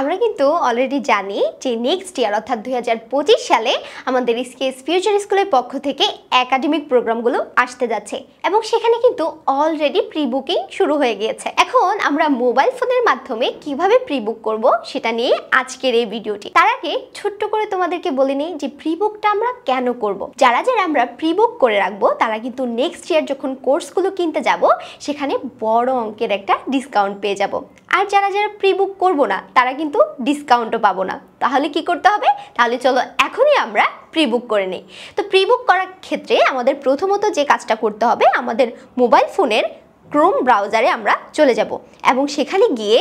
আমরা কিন্তু অলরেডি জানি যে নেক্সট ইয়ার অর্থাৎ 2025 সালে আমাদের এসকেএস ফিউচার স্কুলের পক্ষ থেকে একাডেমিক প্রোগ্রামগুলো আসতে যাচ্ছে এবং সেখানে কিন্তু অলরেডি প্রি বুকিং শুরু হয়ে গিয়েছে। এখন আমরা মোবাইল ফোনের মাধ্যমে কিভাবে প্রি বুক করব সেটা নিয়ে আজকের এই ভিডিওটি। তার আগে ছোট্ট করে তোমাদেরকে বলে নিই যে প্রি বুকটা আমরা কেন করব। যারা আমরা প্রি বুক করে রাখবো তারা কিন্তু নেক্সট ইয়ার যখন কোর্সগুলো কিনতে যাব সেখানে বড় অঙ্কের একটা ডিসকাউন্ট পেয়ে যাব। আর যারা প্রি বুক করবো না তারা কিন্তু ডিসকাউন্টও পাবো না। তাহলে কি করতে হবে? তাহলে চলো এখনই আমরা প্রি বুক করে নিই। তো প্রি বুক করার ক্ষেত্রে আমাদের প্রথমত যে কাজটা করতে হবে, আমাদের মোবাইল ফোনের ক্রোম ব্রাউজারে আমরা চলে যাব এবং সেখানে গিয়ে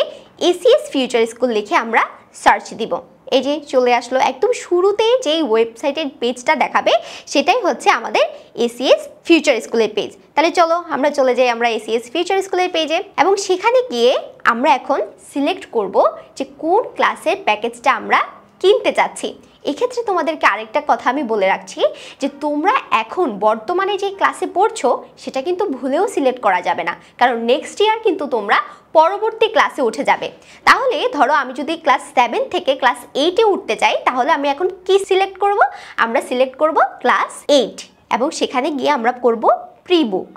এসিএস ফিউচার স্কুল লিখে আমরা সার্চ দিব। এই যে চলে আসলো, একদম শুরুতেই যেই ওয়েবসাইটের পেজটা দেখাবে সেটাই হচ্ছে আমাদের এসিএস ফিউচার স্কুলের পেজ। তাহলে চলো আমরা চলে যাই আমরা এসিএস ফিউচার স্কুলের পেজে এবং সেখানে গিয়ে আমরা এখন সিলেক্ট করব যে কোন ক্লাসের প্যাকেজটা আমরা কিনতে চাচ্ছি। এক্ষেত্রে তোমাদেরকে আরেকটা কথা আমি বলে রাখছি যে তোমরা এখন বর্তমানে যে ক্লাসে পড়ছো সেটা কিন্তু ভুলেও সিলেক্ট করা যাবে না, কারণ নেক্সট ইয়ার কিন্তু তোমরা পরবর্তী ক্লাসে উঠে যাবে। তাহলে ধরো আমি যদি ক্লাস 7 থেকে ক্লাস 8-এ উঠতে চাই তাহলে আমি এখন কি সিলেক্ট করব? আমরা সিলেক্ট করব ক্লাস 8 এবং সেখানে গিয়ে আমরা করব প্রি বুক।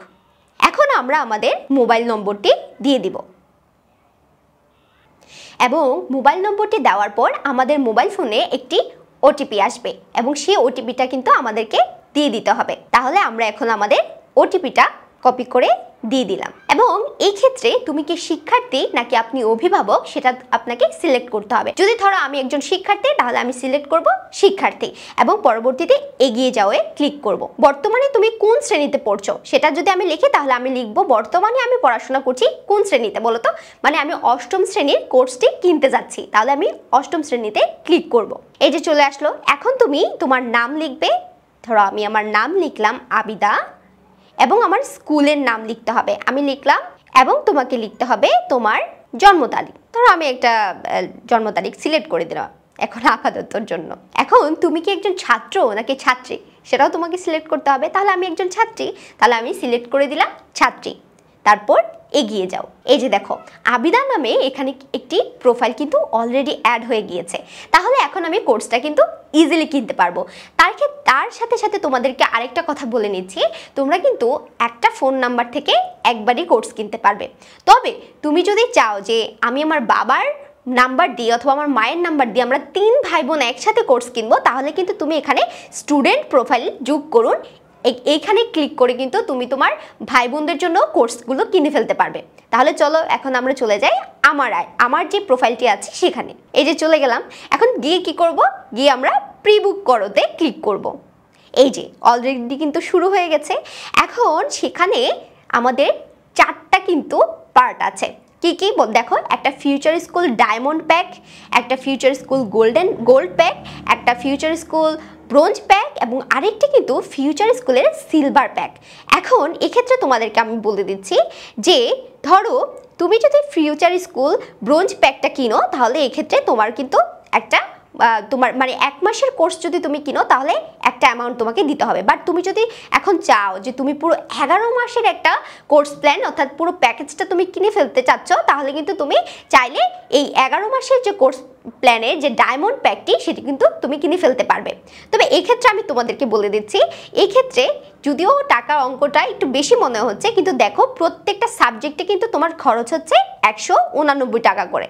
এখন আমরা আমাদের মোবাইল নম্বরটি দিয়ে দিব এবং মোবাইল নম্বরটি দেওয়ার পর আমাদের মোবাইল ফোনে একটি ওটিপি আসবে এবং সেই ওটিপিটা কিন্তু আমাদেরকে দিয়ে দিতে হবে। তাহলে আমরা এখন আমাদের ওটিপিটা কপি করে দিয়ে দিলাম এবং এই ক্ষেত্রে তুমি কি শিক্ষার্থী নাকি আপনি অভিভাবক সেটা আপনাকে সিলেক্ট করতে হবে। যদি ধরো আমি একজন শিক্ষার্থী তাহলে আমি সিলেক্ট করব শিক্ষার্থী এবং পরবর্তীতে এগিয়ে যাওয়ায় ক্লিক করব। বর্তমানে তুমি কোন শ্রেণীতে পড়ছো সেটা যদি আমি লিখি তাহলে আমি লিখব বর্তমানে আমি পড়াশোনা করছি কোন শ্রেণীতে বলো তো, মানে আমি 8ম শ্রেণীর কোর্সটি কিনতে যাচ্ছি, তাহলে আমি 8ম শ্রেণীতে ক্লিক করব। এই যে চলে আসলো। এখন তুমি তোমার নাম লিখবে। ধরো আমি আমার নাম লিখলাম আবিদা এবং আমার স্কুলের নাম লিখতে হবে, আমি লিখলাম এবং তোমাকে লিখতে হবে তোমার জন্ম তারিখ। ধরো আমি একটা জন্ম তারিখ সিলেক্ট করে দিলাম এখন আপাততর জন্য। এখন তুমি কি একজন ছাত্র নাকি ছাত্রী সেটাও তোমাকে সিলেক্ট করতে হবে। তাহলে আমি একজন ছাত্রী, তাহলে আমি সিলেক্ট করে দিলাম ছাত্রী, তারপর এগিয়ে যাও। এই যে দেখো আবিদা নামে এখানে একটি প্রোফাইল কিন্তু অলরেডি অ্যাড হয়ে গিয়েছে। তাহলে এখন আমি কোর্সটা কিন্তু ইজিলি কিনতে পারবো। তার সাথে সাথে তোমাদেরকে আরেকটা কথা বলে নিচ্ছি, তোমরা কিন্তু একটা ফোন নাম্বার থেকে একবারই কোর্স কিনতে পারবে। তবে তুমি যদি চাও যে আমি আমার বাবার নাম্বার দিয়ে অথবা আমার মায়ের নাম্বার দিয়ে আমরা 3 ভাই বোন একসাথে কোর্স কিনবো, তাহলে কিন্তু তুমি এখানে স্টুডেন্ট প্রোফাইল যোগ করুন, এইখানে ক্লিক করে কিন্তু তুমি তোমার ভাই বোনদের জন্য কোর্সগুলো কিনে ফেলতে পারবে। তাহলে চলো এখন আমরা চলে যাই আমার যে প্রোফাইলটি আছে সেখানে। এই যে চলে গেলাম। এখন গিয়ে কি করব? গিয়ে আমরা প্রি বুক করতে ক্লিক করব। এই যে অলরেডি কিন্তু শুরু হয়ে গেছে। এখন সেখানে আমাদের 4টা কিন্তু পার্ট আছে। কি কি দেখো, একটা ফিউচার স্কুল ডায়মন্ড প্যাক, একটা ফিউচার স্কুল গোল্ড প্যাক, একটা ফিউচার স্কুল ব্রোঞ্জ প্যাক এবং আরেকটি কিন্তু ফিউচার স্কুলের সিলভার প্যাক। এখন এক্ষেত্রে তোমাদেরকে আমি বলে দিচ্ছি যে ধরো তুমি যদি ফিউচার স্কুল ব্রোঞ্জ প্যাকটা কিনো তাহলে এক্ষেত্রে তোমার কিন্তু একটা তোমার মানে 1 মাসের কোর্স যদি তুমি কিনো তাহলে একটা অ্যামাউন্ট তোমাকে দিতে হবে। বাট তুমি যদি এখন চাও যে তুমি পুরো 11 মাসের একটা কোর্স প্ল্যান অর্থাৎ পুরো প্যাকেজটা তুমি কিনে ফেলতে চাচ্ছ, তাহলে কিন্তু তুমি চাইলে এই 11 মাসের যে কোর্স প্ল্যানের যে ডায়মন্ড প্যাকটি সেটি কিন্তু তুমি কিনে ফেলতে পারবে। তবে এক্ষেত্রে আমি তোমাদেরকে বলে দিচ্ছি, এই ক্ষেত্রে যদিও টাকার অঙ্কটা একটু বেশি মনে হচ্ছে, কিন্তু দেখো প্রত্যেকটা সাবজেক্টে কিন্তু তোমার খরচ হচ্ছে 189 টাকা করে।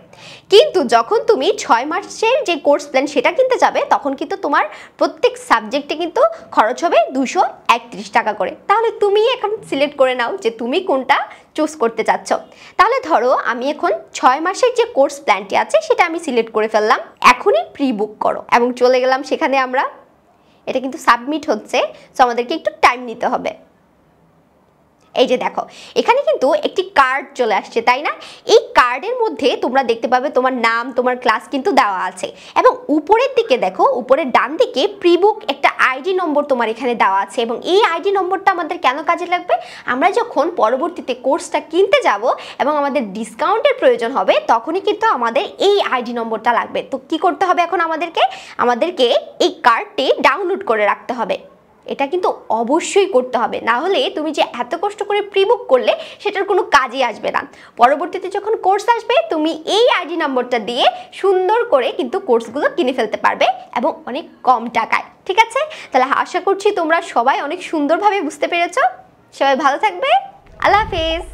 কিন্তু যখন তুমি 6 মাসের যে কোর্স প্ল্যান সেটা কিনতে যাবে তখন কিন্তু তোমার প্রত্যেক সাবজেক্টে কিন্তু খরচ হবে 231 টাকা করে। তাহলে তুমি এখন সিলেক্ট করে নাও যে তুমি কোনটা চুজ করতে চাচ্ছ। তাহলে ধরো আমি এখন 6 মাসের যে কোর্স প্ল্যানটি আছে সেটা আমি সিলেক্ট করে ফেললাম। এখনই প্রি বুক করো এবং চলে গেলাম সেখানে। আমরা এটা কিন্তু সাবমিট হচ্ছে, সো আমাদেরকে একটু টাইম নিতে হবে। এই যে দেখো এখানে কিন্তু একটি কার্ড চলে আসছে, তাই না? এই কার্ডের মধ্যে তোমরা দেখতে পাবে তোমার নাম, তোমার ক্লাস কিন্তু দেওয়া আছে এবং উপরের দিকে দেখো, উপরের ডান দিকে প্রি বুক একটা আইডি নম্বর তোমার এখানে দেওয়া আছে এবং এই আইডি নম্বরটা আমাদের কেন কাজে লাগবে? আমরা যখন পরবর্তীতে কোর্সটা কিনতে যাব এবং আমাদের ডিসকাউন্টের প্রয়োজন হবে তখনই কিন্তু আমাদের এই আইডি নম্বরটা লাগবে। তো কি করতে হবে এখন? আমাদেরকে এই কার্ডটি ডাউনলোড করে রাখতে হবে। এটা কিন্তু অবশ্যই করতে হবে, না হলে তুমি যে এত কষ্ট করে প্রি বুক করলে সেটার কোনো কাজই আসবে না। পরবর্তীতে যখন কোর্স আসবে তুমি এই আইডি নম্বরটা দিয়ে সুন্দর করে কিন্তু কোর্সগুলো কিনে ফেলতে পারবে এবং অনেক কম টাকায়। ঠিক আছে, তাহলে আশা করছি তোমরা সবাই অনেক সুন্দরভাবে বুঝতে পেরেছো। সবাই ভালো থাকবে, আল্লাহ হাফেজ।